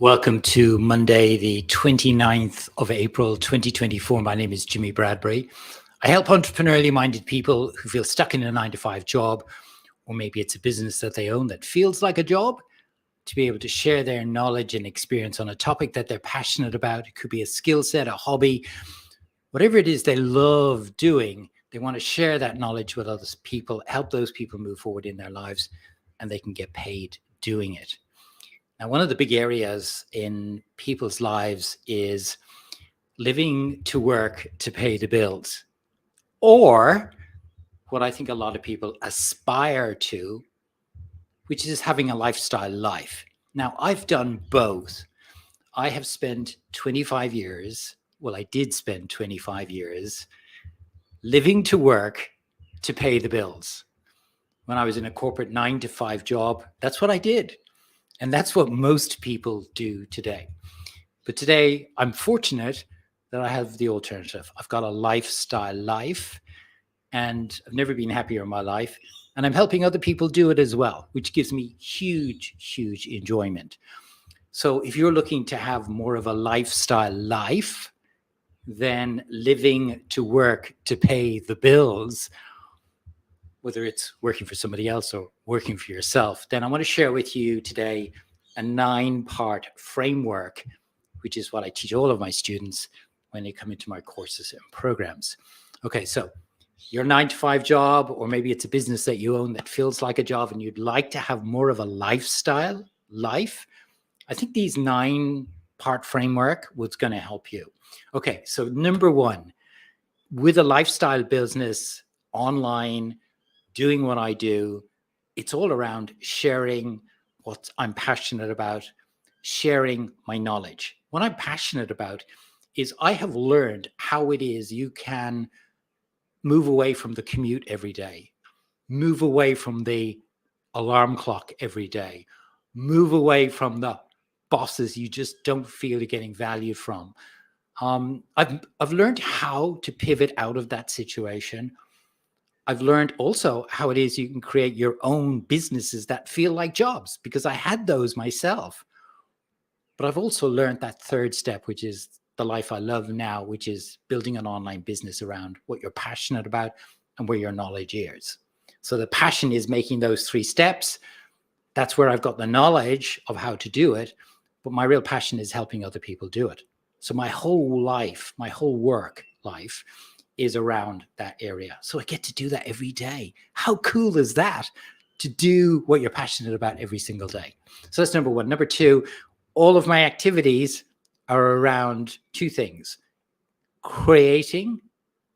Welcome to Monday, the 29th of April, 2024. My name is Jimmy Bradbury. I help entrepreneurially minded people who feel stuck in a 9-to-5 job, or maybe it's a business that they own that feels like a job, to be able to share their knowledge and experience on a topic that they're passionate about. It could be a skill set, a hobby, whatever it is they love doing. They want to share that knowledge with other people, help those people move forward in their lives, and they can get paid doing it. Now, one of the big areas in people's lives is living to work to pay the bills, or what I think a lot of people aspire to, which is having a lifestyle life. Now, I've done both. I have spent 25 years, well, I did spend 25 years living to work to pay the bills. When I was in a corporate 9-to-5 job, that's what I did. And that's what most people do today. But today, I'm fortunate that I have the alternative. I've got a lifestyle life, and I've never been happier in my life. And I'm helping other people do it as well, which gives me huge, huge enjoyment. So if you're looking to have more of a lifestyle life than living to work to pay the bills, whether it's working for somebody else or working for yourself, then I want to share with you today a 9-part framework, which is what I teach all of my students when they come into my courses and programs. Okay, so your 9-to-5 job, or maybe it's a business that you own that feels like a job and you'd like to have more of a lifestyle life, I think these 9-part framework was going to help you. Okay, so number one, with a lifestyle business online, doing what I do, it's all around sharing what I'm passionate about, sharing my knowledge. What I'm passionate about is I have learned how it is you can move away from the commute every day, move away from the alarm clock every day, move away from the bosses you just don't feel you're getting value from. I've learned how to pivot out of that situation. I've learned also how it is you can create your own businesses that feel like jobs, because I had those myself. But I've also learned that third step, which is the life I love now, which is building an online business around what you're passionate about and where your knowledge is. So the passion is making those 3 steps. That's where I've got the knowledge of how to do it. But my real passion is helping other people do it. So my whole life, my whole work life, is around that area. So I get to do that every day. How cool is that, to do what you're passionate about every single day? So that's number one. Number two, all of my activities are around 2 things: creating,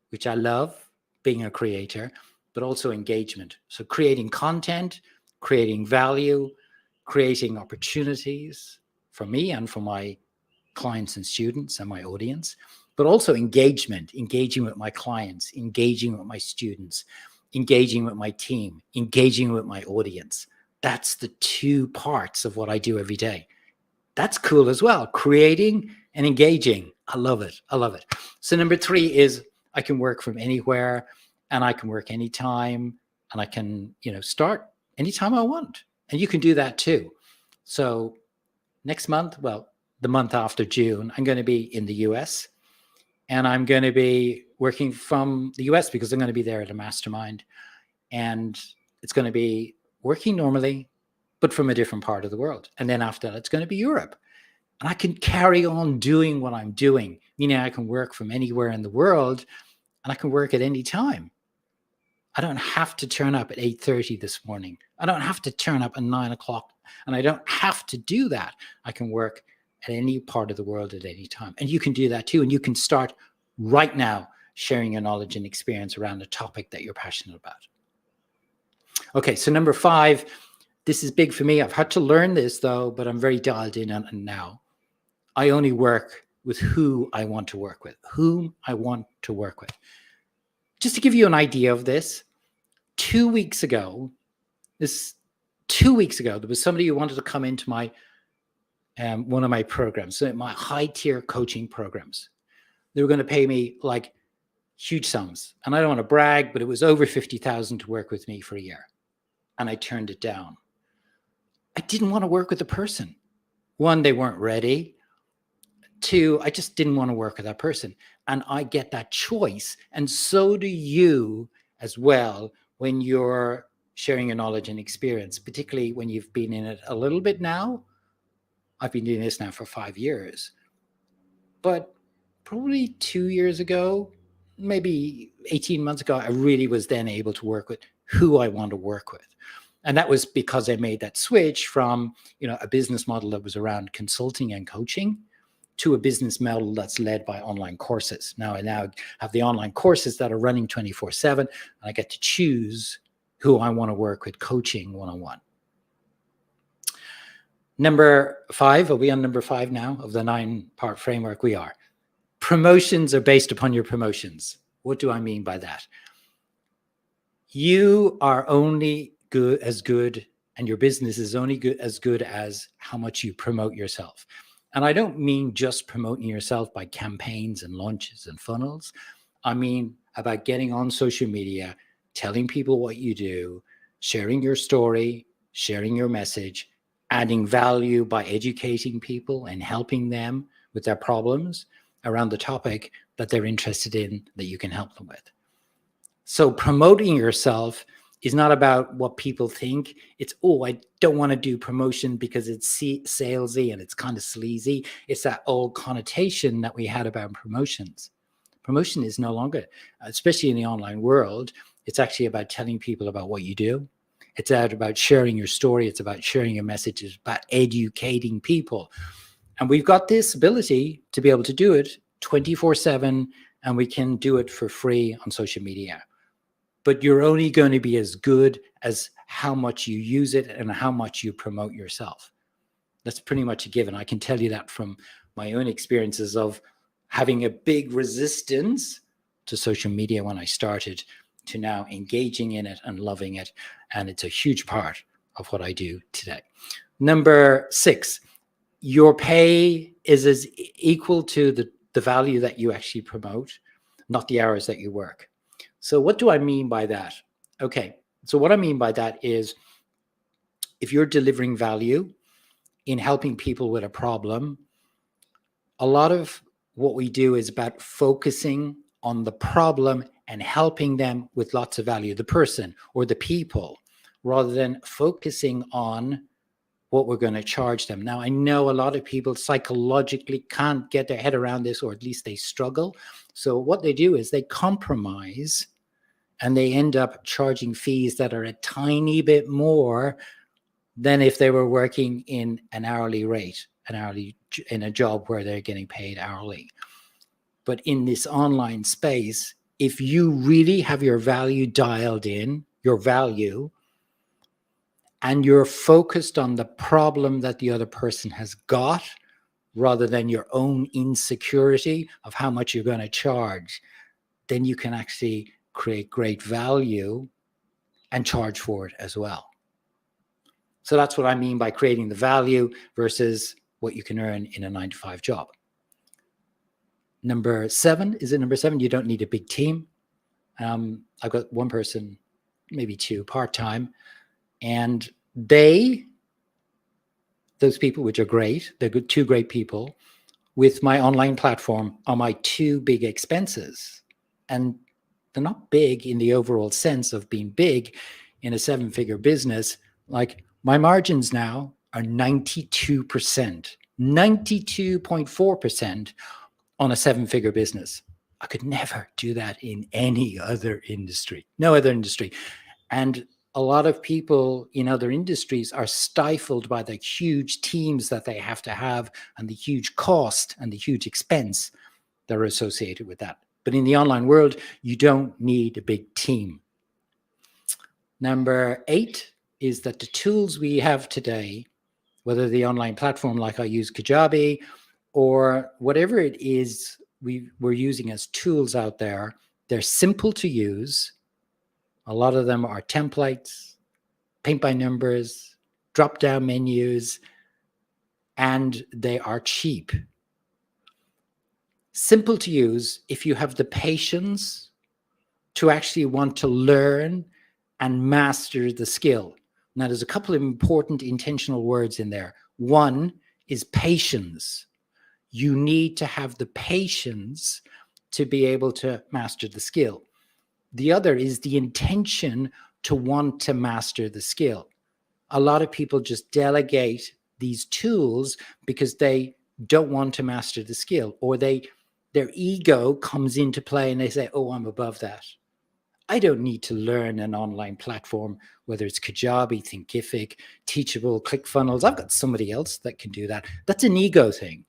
which I love being a creator, but also engagement. So creating content, creating value, creating opportunities for me and for my clients and students and my audience, but also engagement, engaging with my clients, engaging with my students, engaging with my team, engaging with my audience. That's the 2 parts of what I do every day. That's cool as well. Creating and engaging. I love it. I love it. So number 3 is I can work from anywhere, and I can work anytime, and I can, start anytime I want. And you can do that too. So next month, well, the month after June, I'm going to be in the US. And I'm going to be working from the US because I'm going to be there at a mastermind. And it's going to be working normally, but from a different part of the world. And then after that, it's going to be Europe. And I can carry on doing what I'm doing, meaning I can work from anywhere in the world, and I can work at any time. I don't have to turn up at 8:30 this morning. I don't have to turn up at 9 o'clock. And I don't have to do that. I can work at any part of the world at any time. And you can do that too. And you can start right now sharing your knowledge and experience around a topic that you're passionate about. Okay, so number 5, this is big for me. I've had to learn this though, but I'm very dialed in on it now. I only work with who I want to work with, whom I want to work with. Just to give you an idea of this, 2 weeks ago, there was somebody who wanted to come into my one of my programs, so my high tier coaching programs. They were going to pay me like huge sums. And I don't want to brag, but it was over 50,000 to work with me for a year. And I turned it down. I didn't want to work with the person. One, they weren't ready. Two, I just didn't want to work with that person. And I get that choice. And so do you as well when you're sharing your knowledge and experience, particularly when you've been in it a little bit now. I've been doing this now for 5 years. But probably 2 years ago, maybe 18 months ago, I really was then able to work with who I want to work with. And that was because I made that switch from, a business model that was around consulting and coaching to a business model that's led by online courses. Now I have the online courses that are running 24/7, and I get to choose who I want to work with coaching one-on-one. Number 5, are we on number 5 now of the 9-part framework? We are. Promotions are based upon your promotions. What do I mean by that? You are only good, and your business is only as good as how much you promote yourself. And I don't mean just promoting yourself by campaigns and launches and funnels. I mean about getting on social media, telling people what you do, sharing your story, sharing your message, adding value by educating people and helping them with their problems around the topic that they're interested in, that you can help them with. So promoting yourself is not about what people think. It's, I don't want to do promotion because it's salesy and it's kind of sleazy. It's that old connotation that we had about promotions. Promotion is no longer, especially in the online world, it's actually about telling people about what you do. It's about sharing your story. It's about sharing your message. It's about educating people. And we've got this ability to be able to do it 24/7, and we can do it for free on social media. But you're only going to be as good as how much you use it and how much you promote yourself. That's pretty much a given. I can tell you that from my own experiences of having a big resistance to social media when I started, to now engaging in it and loving it. And it's a huge part of what I do today. Number 6, your pay is as equal to the value that you actually promote, not the hours that you work. So what do I mean by that? Okay, so what I mean by that is if you're delivering value in helping people with a problem, a lot of what we do is about focusing on the problem and helping them with lots of value, the person or the people, rather than focusing on what we're going to charge them. Now, I know a lot of people psychologically can't get their head around this, or at least they struggle. So what they do is they compromise and they end up charging fees that are a tiny bit more than if they were working in an hourly rate, in a job where they're getting paid hourly. But in this online space, if you really have your value dialed in, your value, and you're focused on the problem that the other person has got, rather than your own insecurity of how much you're going to charge, then you can actually create great value and charge for it as well. So that's what I mean by creating the value versus what you can earn in a 9-to-5 job. Number 7, you don't need a big team. I've got one person, maybe 2, part-time, and those people, which are great, they're good, 2 great people, with my online platform are my 2 big expenses. And they're not big in the overall sense of being big in a 7-figure business. Like my margins now are 92%, 92.4% on a 7-figure business. I could never do that in any other industry, no other industry. And a lot of people in other industries are stifled by the huge teams that they have to have and the huge cost and the huge expense that are associated with that. But in the online world, you don't need a big team. Number 8 is that the tools we have today, whether the online platform like I use Kajabi or whatever it is we're using as tools out there, they're simple to use. A lot of them are templates, paint by numbers, drop-down menus, and they are cheap. Simple to use if you have the patience to actually want to learn and master the skill. Now, there's a couple of important intentional words in there. One is patience. You need to have the patience to be able to master the skill. The other is the intention to want to master the skill. A lot of people just delegate these tools because they don't want to master the skill, or their ego comes into play and they say, oh, I'm above that. I don't need to learn an online platform, whether it's Kajabi, Thinkific, Teachable, ClickFunnels. I've got somebody else that can do that. That's an ego thing.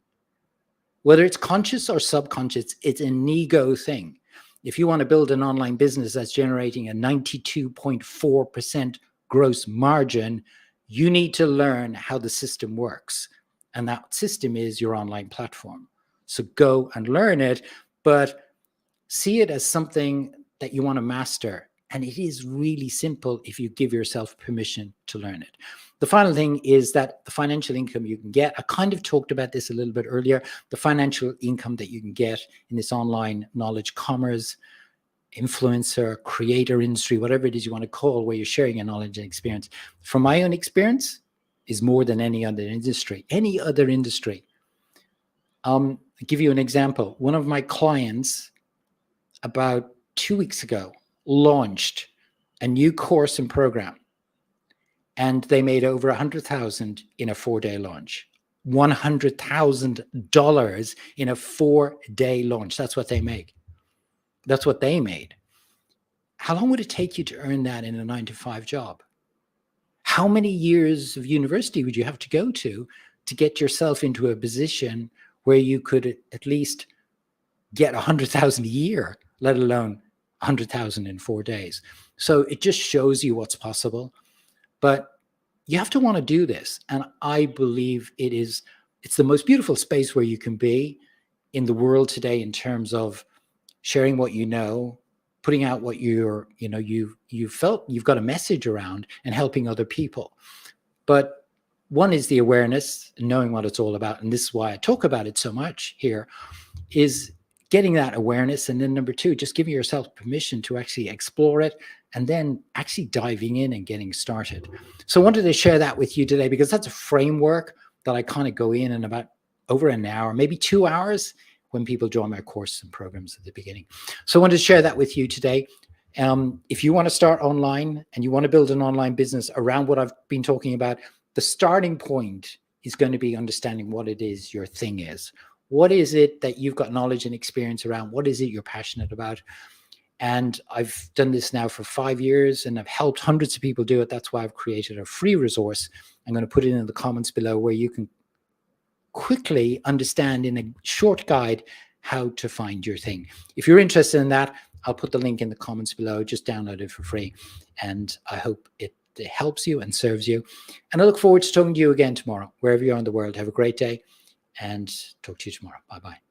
Whether it's conscious or subconscious, it's an ego thing. If you want to build an online business that's generating a 92.4% gross margin, you need to learn how the system works. And that system is your online platform. So go and learn it, but see it as something that you want to master. And it is really simple if you give yourself permission to learn it. The final thing is that the financial income you can get, I kind of talked about this a little bit earlier, the financial income that you can get in this online knowledge commerce, influencer, creator industry, whatever it is you want to call, where you're sharing your knowledge and experience. From my own experience, is more than any other industry. Any other industry. I'll give you an example. One of my clients about 2 weeks ago launched a new course and program, and they made over 100,000 in a 4-day launch. $100,000 in a 4-day launch. That's what they make. That's what they made. How long would it take you to earn that in a 9-to-5 job? How many years of university would you have to go to get yourself into a position where you could at least get 100,000 a year, let alone 100,000 in 4 days? So it just shows you what's possible. But you have to want to do this. And I believe it's the most beautiful space where you can be in the world today in terms of sharing what you know, putting out what you felt you've got a message around, and helping other people. But one is the awareness and knowing what it's all about. And this is why I talk about it so much here, is getting that awareness. And then number two, just giving yourself permission to actually explore it, and then actually diving in and getting started. So I wanted to share that with you today, because that's a framework that I kind of go in about over an hour, maybe 2 hours, when people join my course and programs at the beginning. So I wanted to share that with you today. If you want to start online and you want to build an online business around what I've been talking about, the starting point is going to be understanding what it is your thing is. What is it that you've got knowledge and experience around? What is it you're passionate about? And I've done this now for 5 years, and I've helped hundreds of people do it. That's why I've created a free resource. I'm going to put it in the comments below, where you can quickly understand in a short guide how to find your thing. If you're interested in that, I'll put the link in the comments below. Just download it for free. And I hope it helps you and serves you. And I look forward to talking to you again tomorrow, wherever you are in the world. Have a great day, and talk to you tomorrow. Bye-bye.